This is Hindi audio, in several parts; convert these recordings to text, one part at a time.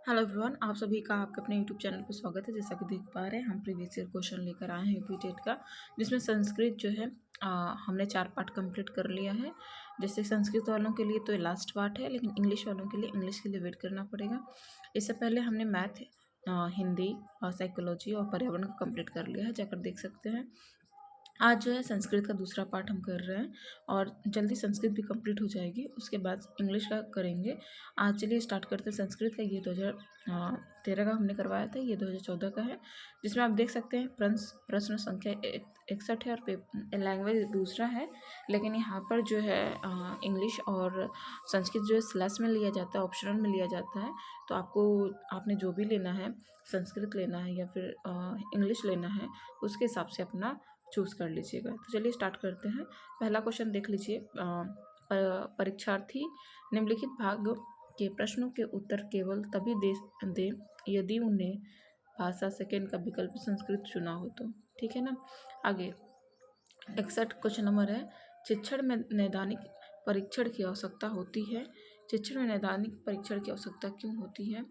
हेलो एवरीवन, आप सभी का आपके अपने यूट्यूब चैनल पर स्वागत है। जैसा कि देख पा रहे हैं, हम प्रीवियस ईयर क्वेश्चन लेकर आए हैं यूपी टेट का, जिसमें संस्कृत जो है हमने 4 पार्ट कंप्लीट कर लिया है। जैसे संस्कृत वालों के लिए तो ये लास्ट पार्ट है, लेकिन इंग्लिश वालों के लिए इंग्लिश के लिए वेट करना पड़ेगा। इससे पहले हमने मैथ, हिंदी और साइकोलॉजी और पर्यावरण को कंप्लीट कर लिया है, जाकर देख सकते हैं। आज जो है संस्कृत का दूसरा पार्ट हम कर रहे हैं और जल्दी संस्कृत भी कंप्लीट हो जाएगी, उसके बाद इंग्लिश का करेंगे। आज चलिए स्टार्ट करते हैं संस्कृत का। ये 2013 का हमने करवाया था, ये 2014 का है, जिसमें आप देख सकते हैं प्रश्न संख्या 61 है और लैंग्वेज दूसरा है। लेकिन यहाँ पर जो है इंग्लिश और संस्कृत जो है स्लैश में लिया जाता है, ऑप्शनल में लिया जाता है। तो आपने जो भी लेना है, संस्कृत लेना है या फिर इंग्लिश लेना है, उसके हिसाब से अपना चूज़ कर लीजिएगा। तो चलिए स्टार्ट करते हैं। पहला क्वेश्चन देख लीजिए। परीक्षार्थी निम्नलिखित भाग के प्रश्नों के उत्तर केवल तभी दे यदि उन्हें भाषा सेकंड का विकल्प संस्कृत चुना हो तो। ठीक है ना। आगे 61 क्वेश्चन नंबर है, शिक्षण में नैदानिक परीक्षण की आवश्यकता होती है। शिक्षण में नैदानिक परीक्षण की आवश्यकता क्यों होती है?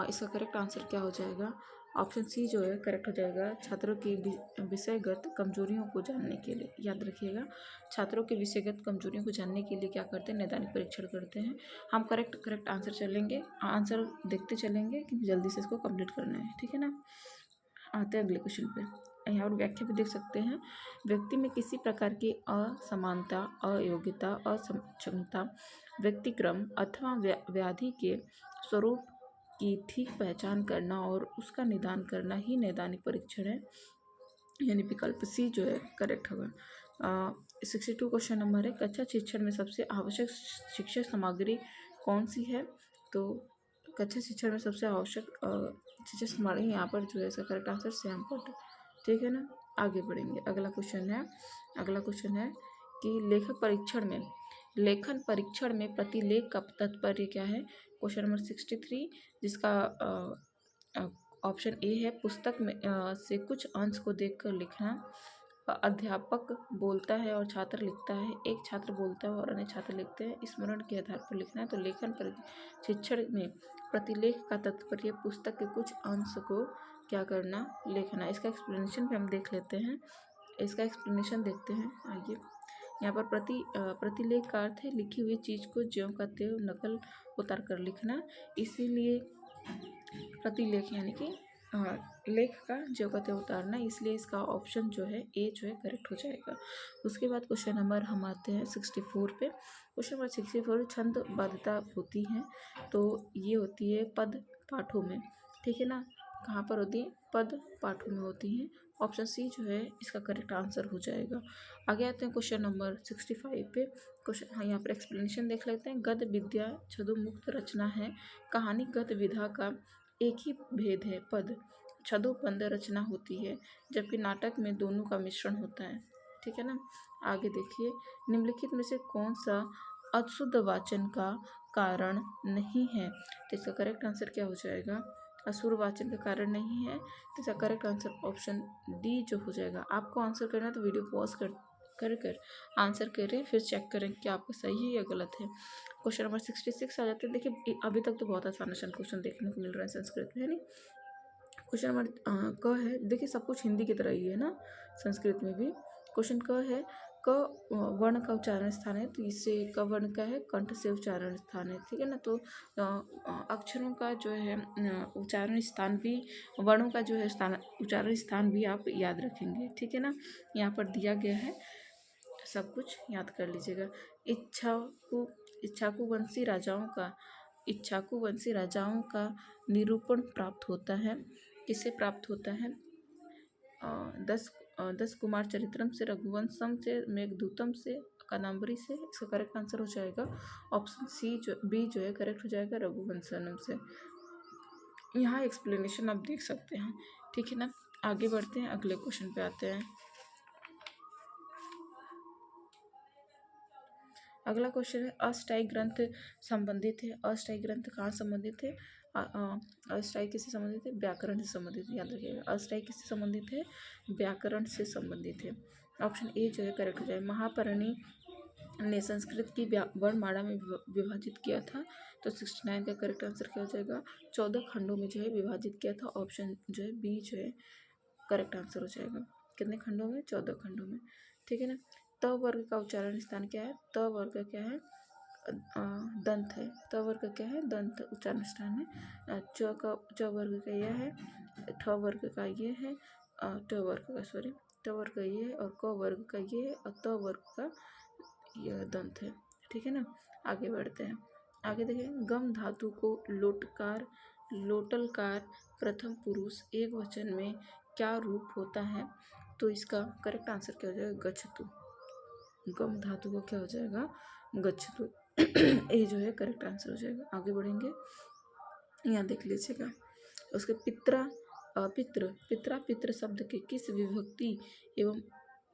इसका करेक्ट आंसर क्या हो जाएगा? ऑप्शन सी जो है करेक्ट हो जाएगा, छात्रों की विषयगत कमजोरियों को जानने के लिए। याद रखिएगा, छात्रों के विषयगत कमजोरियों को जानने के लिए क्या करते हैं? नैदानिक परीक्षण करते हैं। हम करेक्ट आंसर चलेंगे, आंसर देखते चलेंगे क्योंकि जल्दी से इसको कंप्लीट करना है। ठीक है ना। आते हैं अगले क्वेश्चन पे। यहाँ पर व्याख्या भी देख सकते हैं। व्यक्ति में किसी प्रकार की असमानता, अयोग्यता, असक्षमता, व्यक्तिक्रम अथवा व्याधि के स्वरूप की ठीक पहचान करना और उसका निदान करना ही नैदानिक परीक्षण है, यानी विकल्प सी जो है करेक्ट होगा। 62 क्वेश्चन नंबर है, कक्षा शिक्षण में सबसे आवश्यक शिक्षा सामग्री कौन सी है? तो कक्षा शिक्षण में सबसे आवश्यक शिक्षा सामग्री यहाँ पर जो है इसका करेक्ट आंसर श्याम पट। ठीक है ना। आगे बढ़ेंगे। अगला क्वेश्चन है कि लेखन परीक्षण में प्रतिलेख का तात्पर्य क्या है? क्वेश्चन नंबर 63, जिसका ऑप्शन ए है, पुस्तक में से कुछ अंश को देखकर लिखना। अध्यापक बोलता है और छात्र लिखता है, एक छात्र बोलता है और अन्य छात्र लिखते हैं, स्मरण के आधार पर लिखना है। तो लेखन परीक्षण में प्रतिलेख का तात्पर्य पुस्तक के कुछ अंश को क्या करना? लिखना। इसका एक्सप्लेनेशन भी हम देख लेते हैं। इसका एक्सप्लेनेशन देखते हैं। आइए, यहाँ पर प्रतिलेख का अर्थ है लिखी हुई चीज़ को ज्यों का त्यों नकल उतार कर लिखना। इसीलिए प्रतिलेख यानी कि लेख का ज्यों का त्यों उतारना, इसलिए इसका ऑप्शन जो है ए जो है करेक्ट हो जाएगा। उसके बाद क्वेश्चन नंबर हम आते हैं 64 पे। क्वेश्चन नंबर 64, छंदबद्धता होती है तो ये होती है पद पाठों में। ठीक है ना। कहाँ पर होती है? पद पाठों में होती हैं। ऑप्शन सी जो है इसका करेक्ट आंसर हो जाएगा। आगे आते हैं क्वेश्चन नंबर 65 पे। क्वेश्चन यहाँ पर एक्सप्लेनेशन देख लेते हैं। गद्य विद्या छंदोमुक्त रचना है। कहानी गद्य विधा का एक ही भेद है। पद छंदोबद्ध रचना होती है, जबकि नाटक में दोनों का मिश्रण होता है। ठीक है ना। आगे देखिए, निम्नलिखित में से कौन सा अशुद्ध वाचन का कारण नहीं है? तो इसका करेक्ट आंसर क्या हो जाएगा? अशुद्ध वाचन का कारण नहीं है, तो इसका करेक्ट आंसर ऑप्शन डी जो हो जाएगा। आपको आंसर करना है तो वीडियो पॉज कर आंसर करें, फिर चेक करें कि आपका सही है या गलत है। क्वेश्चन नंबर 66 आ जाते हैं। देखिए, अभी तक तो बहुत आसान क्वेश्चन देखने को मिल रहा है संस्कृत में, है नहीं। क्वेश्चन नंबर क है। देखिए, सब कुछ हिंदी की तरह ही है ना, संस्कृत में भी। क्वेश्चन क है, क वर्ण का उच्चारण स्थान है, तो इससे क वर्ण का है कंठ से उच्चारण स्थान है। ठीक है ना। तो अक्षरों का जो है उच्चारण स्थान भी, वर्णों का जो है उच्चारण स्थान भी आप याद रखेंगे। ठीक है ना। यहाँ पर दिया गया है, सब कुछ याद कर लीजिएगा। इक्ष्वाकु वंशी राजाओं का निरूपण प्राप्त होता है। किससे प्राप्त होता है? 10 कुमार चरित्रम से, रघुवंशम से, मेघदूतम से, कादम्बरी से। इसका करेक्ट आंसर हो जाएगा ऑप्शन सी बी जो है करेक्ट हो जाएगा, रघुवंशनम से। यहाँ एक्सप्लेनेशन आप देख सकते हैं। ठीक है ना। आगे बढ़ते हैं, अगले क्वेश्चन पे आते हैं। अगला क्वेश्चन है, अष्टाई ग्रंथ संबंधित है। अष्टाई ग्रंथ कहाँ संबंधित है? अष्टाई किससे संबंधित है? व्याकरण से संबंधित। याद रखिएगा, अष्टाई किससे संबंधित है? व्याकरण से संबंधित है। ऑप्शन ए जो है करेक्ट हो जाए। ने संस्कृत की वर्णमाला में विभाजित किया था? तो 69 का करेक्ट आंसर क्या हो जाएगा? 14 खंडों में जो है विभाजित किया था। ऑप्शन जो है बी जो है करेक्ट आंसर हो जाएगा। कितने खंडों में? 14 खंडों में। ठीक है ना। त वर्ग का उच्चारण स्थान क्या है? त वर्ग का क्या है? दंत है। त वर्ग का क्या है? दंत उच्चारण स्थान है। च वर्ग का यह है, ठ वर्ग का ये है, ट वर्ग का सॉरी ट वर्ग का ये है, और क वर्ग का ये है, और त वर्ग का यह दंत है। ठीक है ना। आगे बढ़ते हैं। आगे देखें, गम धातु को लोटकार लोटलकार प्रथम पुरुष एक वचन में क्या रूप होता है? तो इसका करेक्ट आंसर क्या हो जाएगा? गच्छतु। गम धातु को क्या हो जाएगा? गच्छतु। ये जो है करेक्ट आंसर हो जाएगा। आगे बढ़ेंगे, यहाँ देख लीजिएगा। उसके पित्रा पितृ पित्रा पितृ शब्द के किस विभक्ति एवं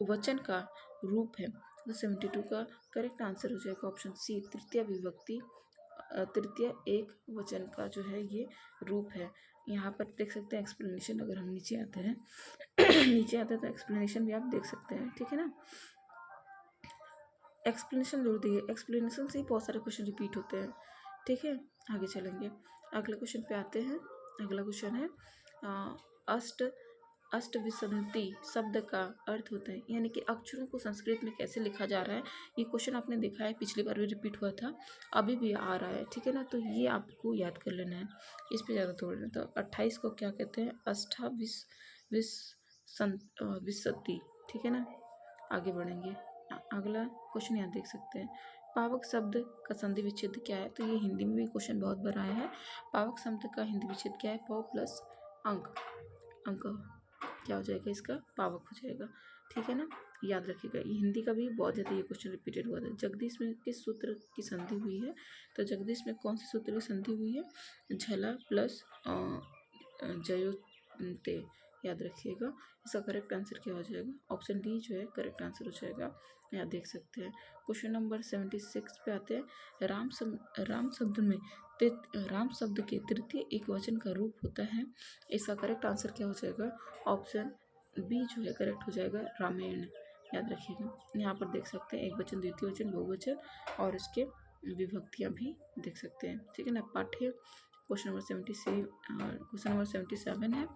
वचन का रूप है? तो 72 का करेक्ट आंसर हो जाएगा ऑप्शन सी, तृतीय विभक्ति, तृतीय एक वचन का जो है ये रूप है। यहाँ पर देख सकते हैं एक्सप्लेनेशन। अगर हम नीचे आते हैं नीचे आते हैं तो एक्सप्लेनेशन भी आप देख सकते हैं। ठीक है ना। एक्सप्लेनेशन जरूर दिए, एक्सप्लेनेशन से ही बहुत सारे क्वेश्चन रिपीट होते हैं। ठीक है। आगे चलेंगे, अगले क्वेश्चन पे आते हैं। अगला क्वेश्चन है अष्ट अष्टविसंति शब्द का अर्थ होता है, यानी कि अक्षरों को संस्कृत में कैसे लिखा जा रहा है। ये क्वेश्चन आपने देखा है, पिछली बार भी रिपीट हुआ था, अभी भी आ रहा है। ठीक है ना। तो ये आपको याद कर लेना है, इस पर ज़्यादा तोड़ लेना। तो 28 को क्या कहते हैं? विसंति। ठीक है ना। आगे बढ़ेंगे, अगला क्वेश्चन यहाँ देख सकते हैं। पावक शब्द का संधि विच्छेद क्या है? तो ये हिंदी में भी क्वेश्चन बहुत बार आया है। पावक शब्द का हिंदी विच्छेद क्या है? पौ प्लस अंक। अंक क्या हो जाएगा? इसका पावक हो जाएगा। ठीक है ना। याद रखिएगा, ये हिंदी का भी बहुत ज़्यादा ये क्वेश्चन रिपीटेड हुआ था। जगदीश में किस सूत्र की संधि हुई है? तो जगदीश में कौन सी सूत्र की संधि हुई है? झला प्लस जयोते। याद रखिएगा। इसका करेक्ट आंसर क्या हो जाएगा? ऑप्शन डी जो है करेक्ट आंसर हो जाएगा। यहाँ देख सकते हैं। क्वेश्चन नंबर 76 पे आते हैं। राम शब्द के तृतीय एक वचन का रूप होता है। इसका करेक्ट आंसर क्या हो जाएगा? ऑप्शन बी जो है करेक्ट हो जाएगा, रामायण। याद रखिएगा। यहाँ पर देख सकते हैं एक वचन, द्वितीय वचन, बहुवचन और इसके विभक्तियाँ भी देख सकते हैं। ठीक है ना। पाठ्य क्वेश्चन नंबर 77 है।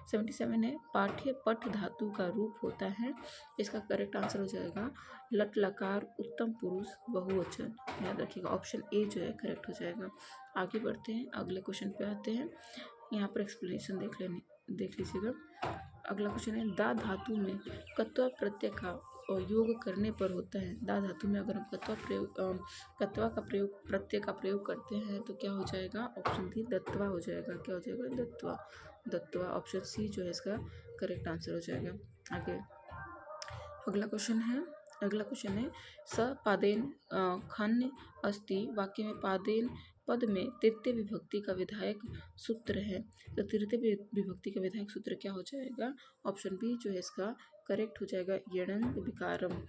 77 है, पाठ्य पठ धातु का रूप होता है। इसका करेक्ट आंसर हो जाएगा लट लकार उत्तम पुरुष बहुवचन। याद रखिएगा, ऑप्शन ए जो है करेक्ट हो जाएगा। आगे बढ़ते हैं, अगले क्वेश्चन पे आते हैं। यहाँ पर एक्सप्लेनेशन देख लीजिएगा। अगला क्वेश्चन है, दा धातु में कत्वा प्रत्यय का योग करने पर होता है। दा धातु में अगर हम कत्वा का प्रयोग प्रत्यय का प्रयोग करते हैं तो क्या हो जाएगा? ऑप्शन डी दत्वा हो जाएगा। क्या हो जाएगा? दत्वा। दत्वा। ऑप्शन सी जो है इसका करेक्ट आंसर हो जाएगा। आगे अगला क्वेश्चन है स पादेन खन्य अस्ति वाक्य में पादेन पद में तृतीय विभक्ति का विधायक सूत्र है। तो तृतीय विभक्ति का विधायक सूत्र क्या हो जाएगा? ऑप्शन बी जो है इसका करेक्ट हो जाएगा, यणंग विकारम।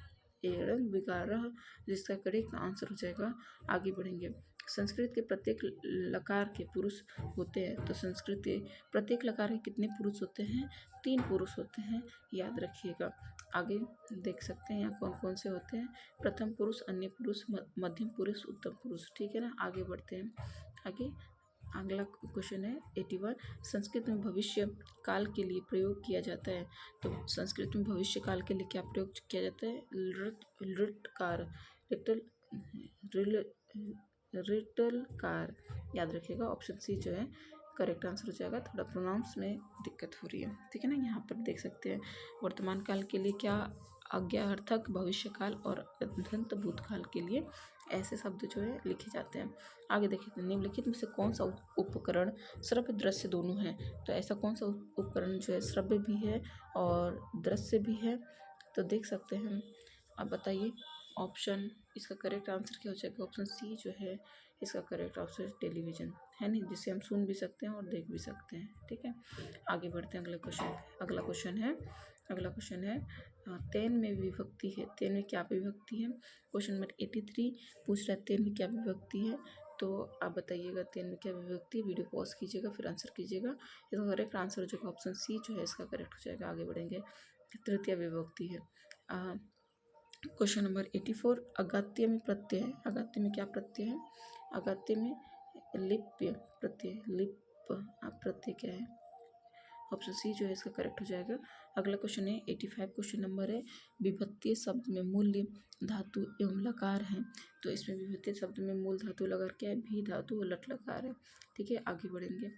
यणंग विकारः जिसका करेक्ट आंसर हो जाएगा। आगे बढ़ेंगे, संस्कृत के प्रत्येक लकार के पुरुष होते हैं। तो संस्कृत के प्रत्येक लकार के कितने पुरुष होते हैं? 3 पुरुष होते हैं। याद रखिएगा। आगे देख सकते हैं यहाँ कौन कौन से होते हैं। प्रथम पुरुष, अन्य पुरुष, मध्यम पुरुष, उत्तम पुरुष। ठीक है ना। आगे बढ़ते हैं। आगे अगला क्वेश्चन है 81, संस्कृत में भविष्य काल के लिए प्रयोग किया जाता है। तो संस्कृत में भविष्य काल के लिए क्या प्रयोग किया जाता है? लृटकार, रिटलकार। याद रखिएगा, ऑप्शन सी जो है करेक्ट आंसर हो जाएगा। थोड़ा प्रोनाउंस में दिक्कत हो रही है। ठीक है ना। यहाँ पर देख सकते हैं वर्तमान काल के लिए क्या आज्ञार्थक, भविष्य काल और अनंत भूतकाल के लिए ऐसे शब्द जो है लिखे जाते हैं। आगे देखिए, निम्नलिखित में से कौन सा उपकरण श्रव्य दृश्य दोनों है? तो ऐसा कौन सा उपकरण जो है श्रव्य भी है और दृश्य भी है? तो देख सकते हैं। अब बताइए ऑप्शन, इसका करेक्ट आंसर क्या हो जाएगा? ऑप्शन सी जो है इसका करेक्ट आंसर टेलीविज़न है नहीं, जिसे हम सुन भी सकते हैं और देख भी सकते हैं। ठीक है। आगे बढ़ते हैं अगले क्वेश्चन। अगला क्वेश्चन है तेन में विभक्ति है। तेन में क्या विभक्ति है? क्वेश्चन नंबर 83 पूछ रहा है तेन में क्या विभक्ति है। तो आप बताइएगा तेन में क्या विभक्ति है। वीडियो पॉज कीजिएगा फिर आंसर कीजिएगा। इसका करेक्ट आंसर हो जाएगा ऑप्शन सी जो है इसका करेक्ट हो जाएगा। आगे बढ़ेंगे, तृतीय विभक्ति है। क्वेश्चन नंबर 84, अगत्य में प्रत्यय है। अगत्य में क्या प्रत्यय है? अगत्य में लिप्य प्रत्यय, लिप प्रत्यय क्या है? ऑप्शन सी जो है इसका करेक्ट हो जाएगा। अगला क्वेश्चन है 85, क्वेश्चन नंबर है, विभक्तीय शब्द में मूल्य धातु एवं लकार है। तो इसमें विभक्तीय शब्द में मूल धातु लकार क्या है? भी धातु और लट लकार है। ठीक है, आगे बढ़ेंगे।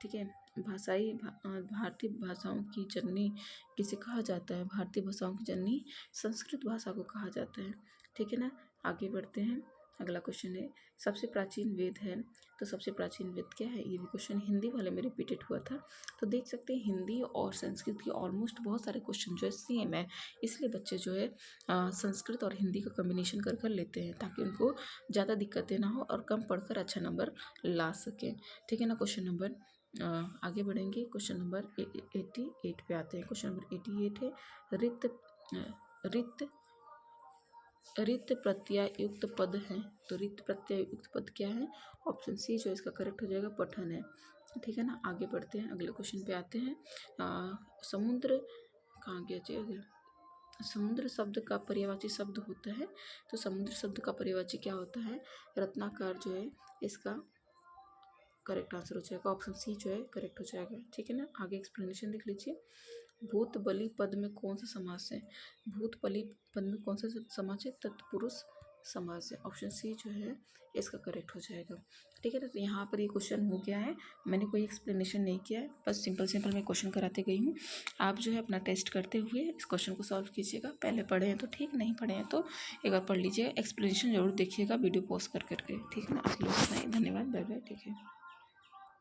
ठीक है, भारतीय भाषाओं की जननी किसे कहा जाता है? भारतीय भाषाओं की जननी संस्कृत भाषा को कहा जाता है। ठीक है ना, आगे बढ़ते हैं। अगला क्वेश्चन है, सबसे प्राचीन वेद है। तो सबसे प्राचीन वेद क्या है? ये भी क्वेश्चन हिंदी वाले में रिपीटेड हुआ था। तो देख सकते हैं हिंदी और संस्कृत की ऑलमोस्ट बहुत सारे क्वेश्चन जो है सेम है, इसलिए बच्चे जो है संस्कृत और हिंदी का कॉम्बिनेशन कर कर लेते हैं ताकि उनको ज़्यादा दिक्कतें ना हो और कम पढ़कर अच्छा नंबर ला सकें। ठीक है ना, क्वेश्चन नंबर आगे बढ़ेंगे। क्वेश्चन नंबर 88 पे आते हैं। क्वेश्चन नंबर 88 है, रिक्त प्रत्यय युक्त पद है। तो रिक्त प्रत्यय युक्त पद क्या है? ऑप्शन सी जो इसका करेक्ट हो जाएगा पठन है। ठीक है ना, आगे बढ़ते हैं, अगले क्वेश्चन पे आते हैं। समुद्र कहाँ गया जाएगा? समुद्र शब्द का पर्यायवाची शब्द होता है। तो समुद्र शब्द का पर्यायवाची क्या होता है? रत्नाकर जो है इसका करेक्ट आंसर हो जाएगा। ऑप्शन सी जो है करेक्ट हो जाएगा। ठीक है ना, आगे एक्सप्लेनेशन देख लीजिए। भूत बलि पद में कौन सा समास है? भूत बलि पद में कौन सा समास है? तत्पुरुष समास है। ऑप्शन सी जो है इसका करेक्ट हो जाएगा। ठीक है ना, तो यहाँ पर ये क्वेश्चन हो गया है। मैंने कोई एक्सप्लेनेशन नहीं किया है, बस सिंपल मैं क्वेश्चन कराते गई हूँ। आप जो है अपना टेस्ट करते हुए इस क्वेश्चन को सॉल्व कीजिएगा। पहले पढ़े हैं तो ठीक, नहीं पढ़े हैं तो एक बार पढ़ लीजिएगा। एक्सप्लेनेशन जरूर देखिएगा वीडियो पॉज कर करके। ठीक है ना, आज के लिए इतना ही। धन्यवाद, बाय बाय, ठीक है।